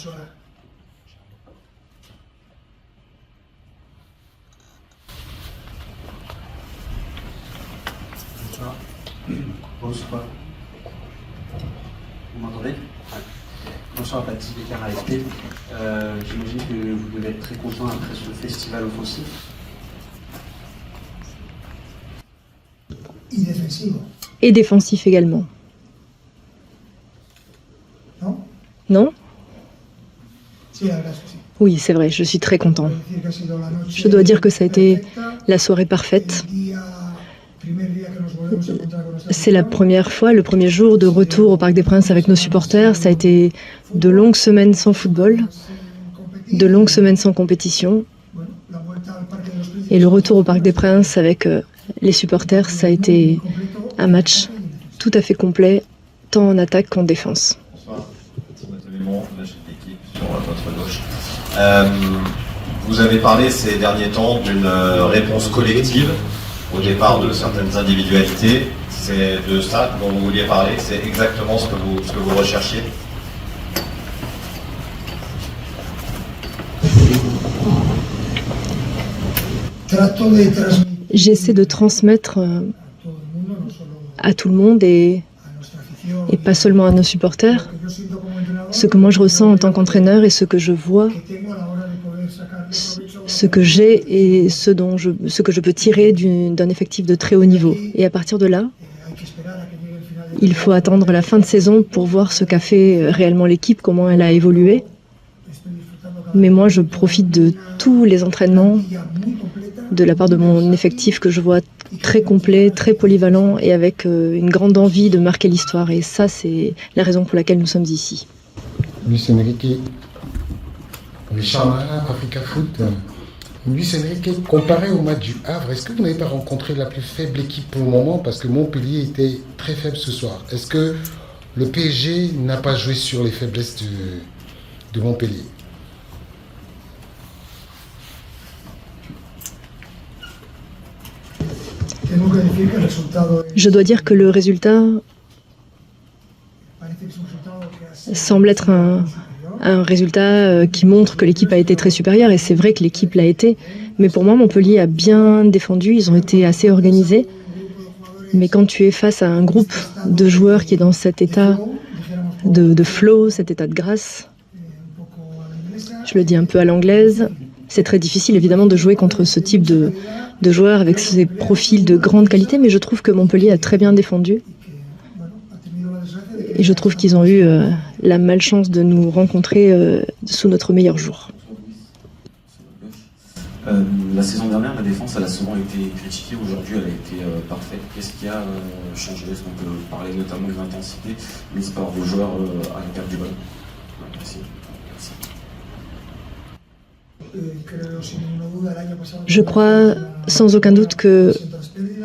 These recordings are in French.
Bonsoir. Vous m'entendez? Bonsoir, Baptiste Descartes, AFP. J'imagine que vous devez être très content après ce festival offensif. Et défensif également. Non? Oui, c'est vrai, je suis très content. Je dois dire que ça a été la soirée parfaite. C'est la première fois, le premier jour de retour au Parc des Princes avec nos supporters. Ça a été de longues semaines sans football, de longues semaines sans compétition. Et le retour au Parc des Princes avec les supporters, ça a été un match tout à fait complet, tant en attaque qu'en défense. Bonsoir, Timothée Mémon, de la chaîne d'équipe sur votre gauche. Vous avez parlé ces derniers temps d'une réponse collective au départ de certaines individualités. C'est de ça dont vous vouliez parler, c'est exactement ce que vous recherchiez. J'essaie de transmettre à tout le monde et pas seulement à nos supporters ce que moi je ressens en tant qu'entraîneur et ce que je vois, ce que j'ai et ce que je peux tirer d'un effectif de très haut niveau. Et à partir de là, il faut attendre la fin de saison pour voir ce qu'a fait réellement l'équipe, comment elle a évolué. Mais moi, je profite de tous les entraînements de la part de mon effectif que je vois très complet, très polyvalent et avec une grande envie de marquer l'histoire. Et ça, c'est la raison pour laquelle nous sommes ici. Luis Enrique, Richard Marin, Africa Foot. Luis Enrique, comparé au match du Havre, est-ce que vous n'avez pas rencontré la plus faible équipe pour le moment? Parce que Montpellier était très faible ce soir. Est-ce que le PSG n'a pas joué sur les faiblesses de Montpellier? Je dois dire que le résultat semble être un résultat qui montre que l'équipe a été très supérieure, et c'est vrai que l'équipe l'a été. Mais pour moi, Montpellier a bien défendu, ils ont été assez organisés. Mais quand tu es face à un groupe de joueurs qui est dans cet état de flow, cet état de grâce, je le dis un peu à l'anglaise, c'est très difficile évidemment de jouer contre ce type de joueurs avec ces profils de grande qualité, mais je trouve que Montpellier a très bien défendu. Et je trouve qu'ils ont eu la malchance de nous rencontrer sous notre meilleur jour. La saison dernière, la défense, elle a souvent été critiquée. Aujourd'hui, elle a été parfaite. Qu'est-ce qui a changé? Est-ce qu'on peut parler notamment de l'intensité mise par vos joueurs à la perte du ballon? Merci. Je crois sans aucun doute que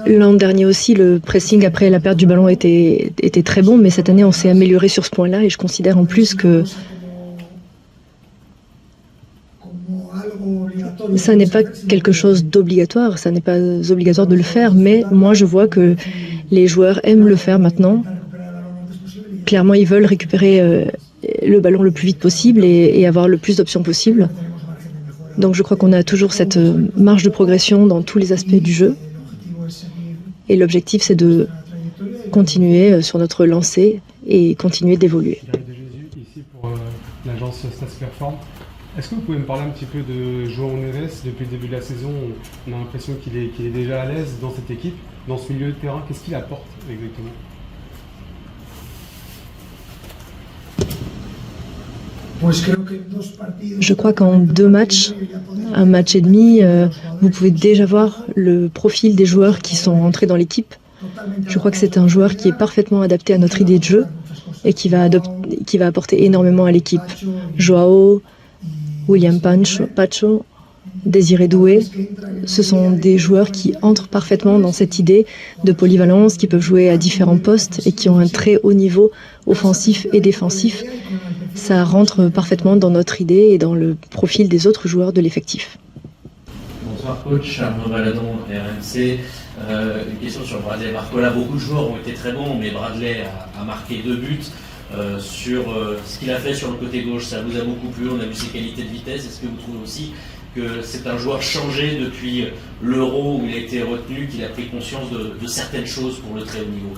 l'an dernier aussi, le pressing après la perte du ballon était très bon, mais cette année, on s'est amélioré sur ce point-là, et je considère en plus que ça n'est pas quelque chose d'obligatoire, ça n'est pas obligatoire de le faire, mais moi je vois que les joueurs aiment le faire maintenant. Clairement, ils veulent récupérer le ballon le plus vite possible et avoir le plus d'options possible. Donc je crois qu'on a toujours cette marge de progression dans tous les aspects du jeu. Et l'objectif, c'est de continuer sur notre lancée et continuer d'évoluer. Ici pour l'agence Stats Perform. Est-ce que vous pouvez me parler un petit peu de João Neves? Depuis le début de la saison, on a l'impression qu'il est déjà à l'aise dans cette équipe, dans ce milieu de terrain. Qu'est-ce qu'il apporte exactement? Je crois qu'en 2 matchs, un match et demi, vous pouvez déjà voir le profil des joueurs qui sont entrés dans l'équipe. Je crois que c'est un joueur qui est parfaitement adapté à notre idée de jeu et qui va apporter énormément à l'équipe. Joao, William Pacho, Désiré Doué, ce sont des joueurs qui entrent parfaitement dans cette idée de polyvalence, qui peuvent jouer à différents postes et qui ont un très haut niveau offensif et défensif. Ça rentre parfaitement dans notre idée et dans le profil des autres joueurs de l'effectif. Bonsoir coach, Arnaud Valadon, RMC. Une question sur Bradley Barcola. Beaucoup de joueurs ont été très bons, mais Bradley a marqué 2 buts. sur ce qu'il a fait sur le côté gauche. Ça vous a beaucoup plu, on a vu ses qualités de vitesse. Est-ce que vous trouvez aussi que c'est un joueur changé depuis l'Euro où il a été retenu, qu'il a pris conscience de certaines choses pour le très haut niveau?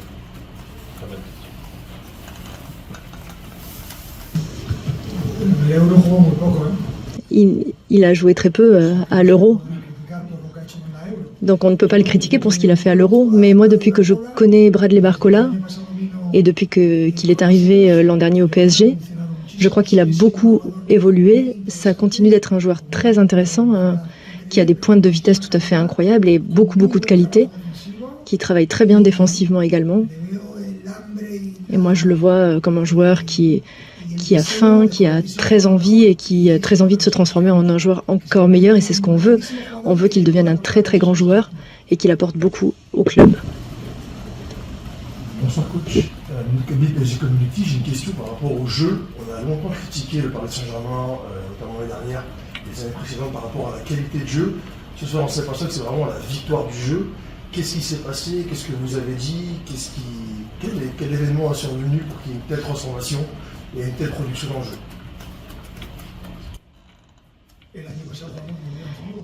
Il a joué très peu à l'Euro. Donc on ne peut pas le critiquer pour ce qu'il a fait à l'Euro. Mais moi, depuis que je connais Bradley Barcola et depuis qu'il est arrivé l'an dernier au PSG, je crois qu'il a beaucoup évolué. Ça continue d'être un joueur très intéressant, qui a des pointes de vitesse tout à fait incroyables et beaucoup de qualité, qui travaille très bien défensivement également. Et moi, je le vois comme un joueur qui a faim, qui a très envie et qui a très envie de se transformer en un joueur encore meilleur. Et c'est ce qu'on veut. On veut qu'il devienne un très très grand joueur et qu'il apporte beaucoup au club. Bonsoir coach. Nicolas PSG Community, j'ai une question par rapport au jeu. On a longtemps critiqué le Paris Saint-Germain, notamment l'année dernière, les années précédentes, par rapport à la qualité de jeu. Ce soir, on s'est pensé que c'est vraiment la victoire du jeu. Qu'est-ce qui s'est passé? Qu'est-ce que vous avez dit? Quel événement a survenu pour qu'il y ait une telle transformation et une telle production dans le jeu?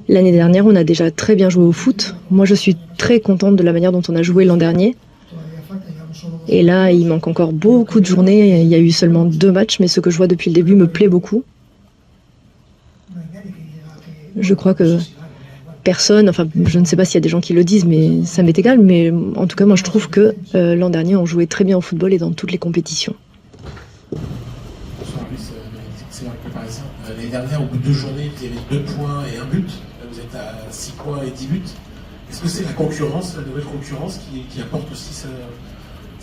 L'année dernière, on a déjà très bien joué au foot. Moi, je suis très contente de la manière dont on a joué l'an dernier. Et là, il manque encore beaucoup de journées. Il y a eu seulement 2 matchs, mais ce que je vois depuis le début me plaît beaucoup. Je crois que personne, enfin, je ne sais pas s'il y a des gens qui le disent, mais ça m'est égal. Mais en tout cas, moi, je trouve que l'an dernier, on jouait très bien au football et dans toutes les compétitions. Bonsoir, c'est Marc Parisien. L'année dernière, au bout de 2 journées, vous avez 2 points et 1 but. Là, vous êtes à 6 points et 10 buts. Est-ce que c'est la concurrence, la nouvelle concurrence, qui apporte aussi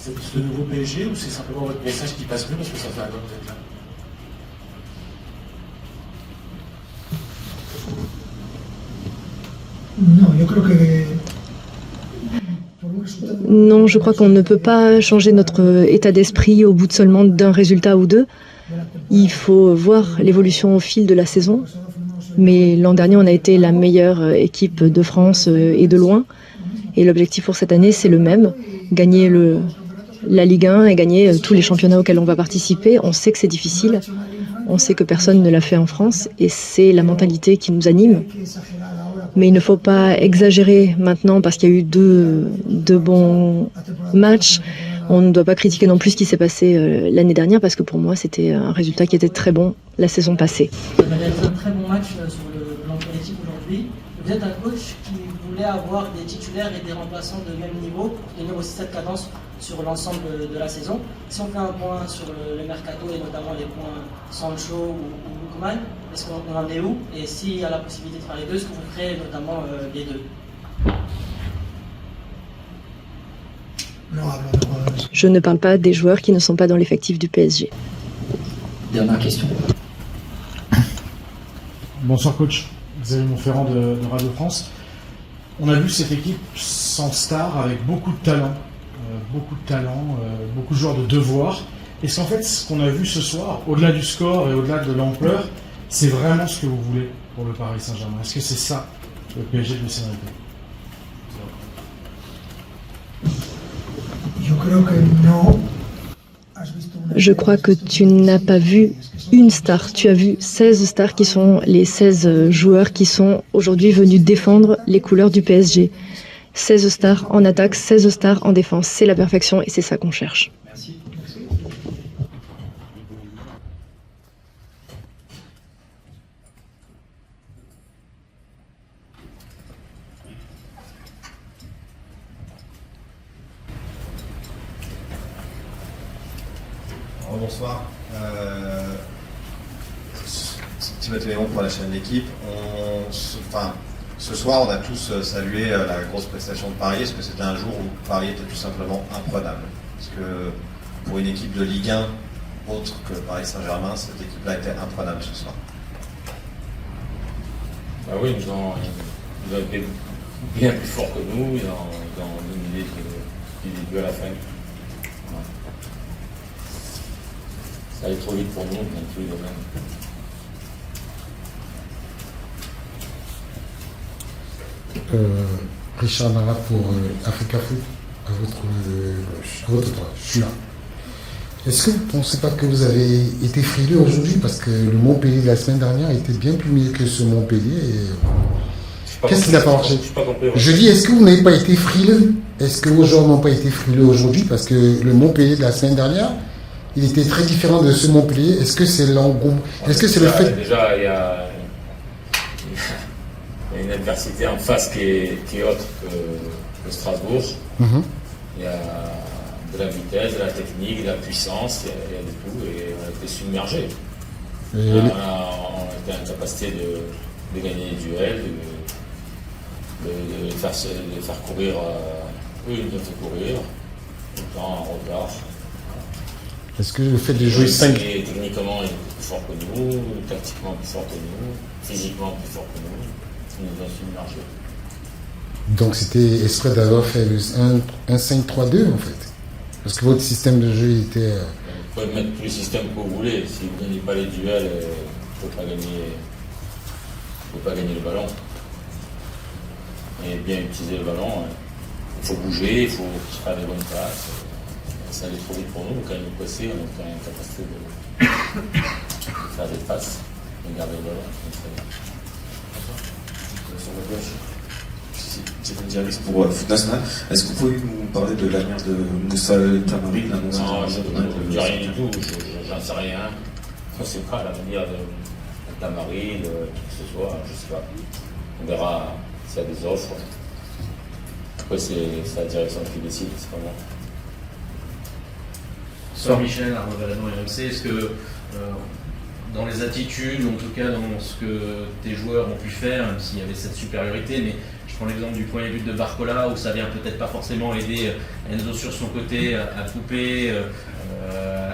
ce nouveau PSG, ou c'est simplement votre message qui passe mieux parce que ça fait un an que vous êtes là? Non, je crois qu'on ne peut pas changer notre état d'esprit au bout de seulement d'un résultat ou 2. Il faut voir l'évolution au fil de la saison. Mais l'an dernier, on a été la meilleure équipe de France et de loin. Et l'objectif pour cette année, c'est le même, gagner la Ligue 1 et gagner tous les championnats auxquels on va participer. On sait que c'est difficile, on sait que personne ne l'a fait en France et c'est la mentalité qui nous anime. Mais il ne faut pas exagérer maintenant parce qu'il y a eu deux bons matchs. On ne doit pas critiquer non plus ce qui s'est passé l'année dernière parce que pour moi c'était un résultat qui était très bon la saison passée. Vous avez réalisé un très bon match sur le plan collectif aujourd'hui. Vous êtes un coach qui voulait avoir des titulaires et des remplaçants de même niveau pour tenir aussi cette cadence sur l'ensemble de la saison. Si on fait un point sur le mercato et notamment les points Sancho ou Lookman, est-ce qu'on en est où? Et s'il y a la possibilité de faire les deux, est-ce que vous ferez notamment les deux? Je ne parle pas des joueurs qui ne sont pas dans l'effectif du PSG. Dernière question. Bonsoir coach, Xavier Montferrand de Radio France. On a vu cette équipe sans star avec beaucoup de talent, beaucoup de joueurs de devoir. Est-ce qu'en fait, ce qu'on a vu ce soir, au-delà du score et au-delà de l'ampleur, c'est vraiment ce que vous voulez pour le Paris Saint-Germain? Est-ce que c'est ça, le PSG de Luis Enrique? Je crois que tu n'as pas vu une star. Tu as vu 16 stars qui sont les 16 joueurs qui sont aujourd'hui venus défendre les couleurs du PSG. 16 stars en attaque, 16 stars en défense. C'est la perfection et c'est ça qu'on cherche. Merci. Bonsoir. Timothée Léon pour la chaîne L'équipe. Ce soir, on a tous salué la grosse prestation de Paris. Est-ce que c'était un jour où Paris était tout simplement imprenable? Parce que pour une équipe de Ligue 1 autre que Paris Saint-Germain, cette équipe-là était imprenable ce soir. Bah oui, ils ont été bien plus forts que nous, ils ont dominé du début à la fin. Voilà. Ça allait trop vite pour nous dans tous les domaines. Richard Nara pour Africa Foot, à votre droit, je suis là. Est-ce que vous ne pensez pas que vous avez été frileux aujourd'hui? Parce que le Montpellier de la semaine dernière était bien plus mieux que ce Montpellier. Qu'est-ce qui n'a pas marché? Je dis, est-ce que vous n'avez pas été frileux? Est-ce que vos joueurs n'ont pas été frileux aujourd'hui? Parce que le Montpellier de la semaine dernière, il était très différent de ce Montpellier. Est-ce que c'est l'engouement? Est-ce que c'est le fait? Déjà, il y a une adversité en face qui est autre que Strasbourg. Il y a de la vitesse, de la technique, de la puissance, il y a de tout, et on a été submergés. On a été en capacité de gagner les duels, de les faire courir. Eux, ils nous ont fait courir, tout le temps en retard. Est-ce que le fait de jouer 5... Techniquement, ils sont plus forts que nous, tactiquement plus forts que nous, physiquement plus forts que nous. Ils nous ont submergés. Donc c'était exprès d'avoir fait un 5-3-2 en fait. Parce que votre système de jeu était... Vous pouvez mettre tous les systèmes que vous voulez. Si vous ne gagnez pas les duels, vous ne pouvez pas gagner le ballon. Et bien utiliser le ballon, il faut bouger, il faut faire des bonnes passes. Ça allait trop vite pour nous. Quand ils nous pressaient, on était en capacité de faire des passes et garder le ballon. Sur la gauche. C'est une direction pour Foot National. Est-ce que vous pouvez nous parler de l'avenir de Moussa Tamari, l'annonce? Non, je ne dis rien du tout, j'en sais rien. Je ne sais pas l'avenir de Tamari, de qui que ce soit, je ne sais pas. On verra s'il y a des offres. Après, c'est la direction qui décide, c'est pas moi. Bonsoir Michel, Arnaud Valadon RMC. Est-ce que dans les attitudes, ou en tout cas dans ce que tes joueurs ont pu faire, même s'il y avait cette supériorité, mais je prends l'exemple du premier but de Barcola où ça vient peut-être pas forcément aider Enzo sur son côté à couper,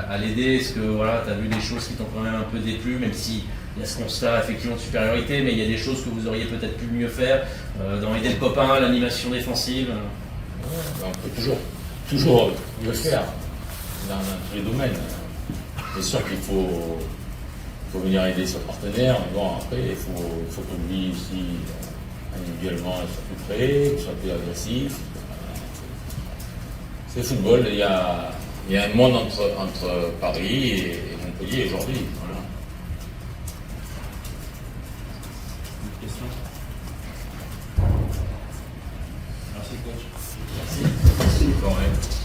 à l'aider. Est-ce que voilà, tu as vu des choses qui t'ont quand même un peu déplu, même si il y a ce constat effectivement de supériorité, mais il y a des choses que vous auriez peut-être pu mieux faire dans aider le copain, l'animation défensive? On peut toujours mieux faire dans tous les domaines. C'est sûr qu'il faut venir aider son partenaire, mais bon, après, il faut que lui aussi, individuellement, il soit plus près, qu'il soit plus agressif. C'est le football, il y a un monde entre Paris et Montpellier aujourd'hui. Voilà. Une question? Merci coach. Merci. Merci.